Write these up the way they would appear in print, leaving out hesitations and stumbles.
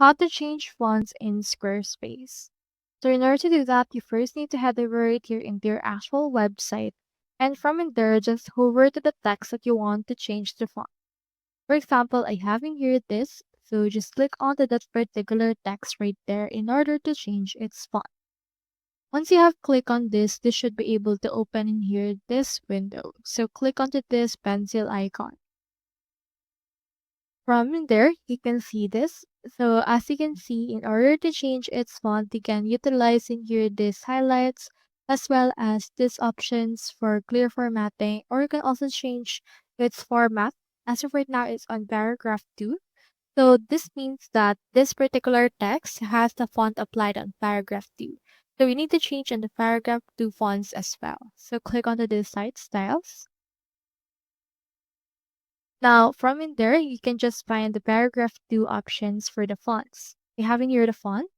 How to change fonts in Squarespace. So in order to do that, you first need to head over right here into your actual website. And from in there, just hover to the text that you want to change the font. For example, I have in here this. So just click onto that particular text right there in order to change its font. Once you have clicked on this should be able to open in here this window. So click onto this pencil icon. From in there, you can see this. So as you can see, in order to change its font, you can utilize in here these highlights as well as these options for clear formatting, or you can also change its format. As of right now, it's on paragraph 2. So this means that this particular text has the font applied on paragraph 2. So we need to change in the paragraph 2 fonts as well. So click onto the site styles. Now, from in there, you can just find the paragraph 2 options for the fonts. You have in here the font,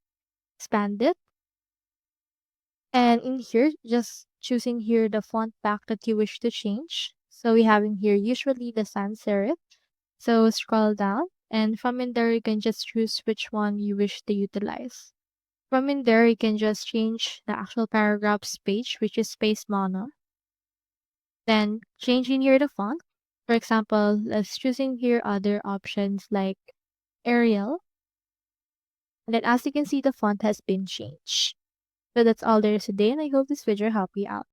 expand it, and in here, just choosing here the font pack that you wish to change. So we have in here usually the sans serif. So scroll down, and from in there, you can just choose which one you wish to utilize. From in there, you can just change the actual paragraphs page, which is space mono. Then change in here the font. For example, let's choosing here other options like Arial. And then as you can see, the font has been changed. So that's all there is today, and I hope this video helped you out.